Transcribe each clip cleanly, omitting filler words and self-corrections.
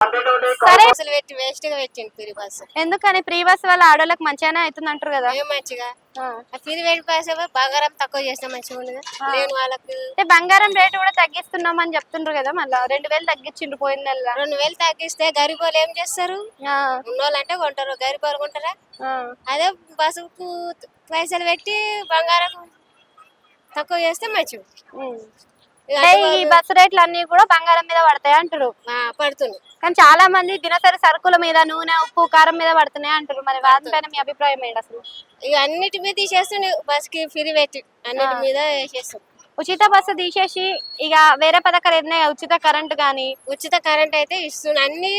సరే, అసలు పెట్టి వేస్ట్ గా పెట్టిండు ఫ్రీ బస్. ఎందుకని ఫ్రీ బస్ వల్ల ఆడోళ్ళకి మంచిగానే అవుతుంది అంటారు కదా. ఏం మంచిగా ఫ్రీ వేడి బస్ బంగారం తక్కువ చేసినా మంచిగా ఉండదు. లేని వాళ్ళకి అంటే బంగారం రేటు కూడా తగ్గిస్తున్నాం అని చెప్తుండ్రు కదా. మళ్ళీ 2000 తగ్గించిండ్రు పోయిన నెల. 2000 తగ్గిస్తే గరీబోళ్ళు ఏం చేస్తారు? ఉన్నోళ్ళు అంటే కొంటారు, గరీబోళ్ళు కొంటారా? అదే బస్సుకు పైసలు పెట్టి బంగారం తక్కువ చేస్తే మంచిగా. ఈ బస్సు రేట్లు అన్ని కూడా బంగారం మీద పడతాయి అంటారు. పడుతుంది. కానీ చాలా మంది దినసరి సరుకుల మీద, నూనె, ఉప్పు, కారం మీద పడుతున్నాయి అంటారు. మరి వాటి పైన మీ అభిప్రాయం ఏంటి అసలు? ఇక అన్నిటి మీద తీసేస్తుండే బస్ కి ఫ్రీ పెట్టి అన్నిటి మీద వేసేస్తాం. ఉచిత బస్సు తీసేసి ఇక వేరే పథకాలు ఏదైనా ఉచిత కరెంట్ గానీ. ఉచిత కరెంట్ అయితే ఇస్తుంది. అన్ని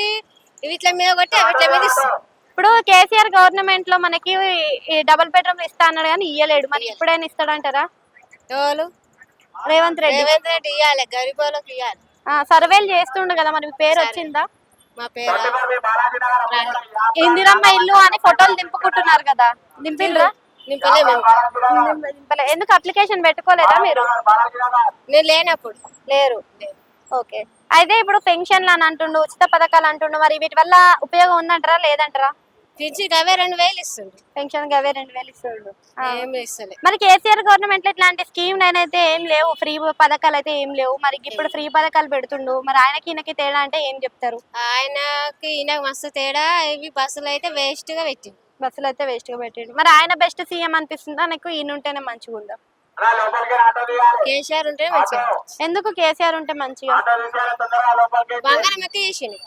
వీటి మీద కొట్టి వీటి మీద ఇస్తుంది. ఇప్పుడు కేసీఆర్ గవర్నమెంట్ లో మనకి డబుల్ బెడ్రూమ్ ఇస్తా అన్నాడు కానీ ఇయ్యలేడు. మరి ఇప్పుడైనా ఇస్తాడంటారా? ఎవరు? రేవంత్ రెడ్డి ఇవ్వాలి, గరీబోళ్ళకి ఇవ్వాలి. సర్వేలు చేస్తుండు కదా. మరి మీ పేరు వచ్చిందా? మా పేరు ఇందిరమ్మ ఇల్లు అని ఫోటోలు దింపుకుంటున్నారు కదా, దింపిండ్రా? ఎందుకు అప్లికేషన్ పెట్టుకోలేదా మీరు? నేను లేనప్పుడు లేరు. ఓకే. అయితే ఇప్పుడు పెన్షన్లు అని అంటుండు, ఉచిత పథకాలు అంటుండు. మరి వీటి వల్ల ఉపయోగం ఉందంటారా లేదంటారా? పెన్షన్ అవే 2000 ఇస్తుంది. పెన్షన్ అవే 2000 ఇస్తుండు. ఏమి ఇస్తలే. మరి కేసీఆర్ గవర్నమెంట్ లో ఇట్లాంటి స్కీమ్ అయితే ఏం లేవు, ఫ్రీ పథకాలు అయితే ఏం లేవు. మరి ఇప్పుడు ఫ్రీ పథకాలు పెడుతుండు. మరి ఆయనకి ఈయనకి తేడా అంటే ఏం చెప్తారు? ఆయనకి ఈయనకి మస్తు తేడా. ఇవి బస్సులు అయితే వేస్ట్ గా పెట్టిండు. బస్సులు అయితే వేస్ట్ గా పెట్టిండు. మరి ఆయన బెస్ట్ సీఎం అనిపిస్తుందా నీకు? ఈయన ఉంటేనే మంచిగా ఉందా? కేసీఆర్ ఉంటే మంచిగా. ఎందుకు కేసీఆర్ ఉంటే మంచిగా? బంగారం ఎక్కువ చేసిండు.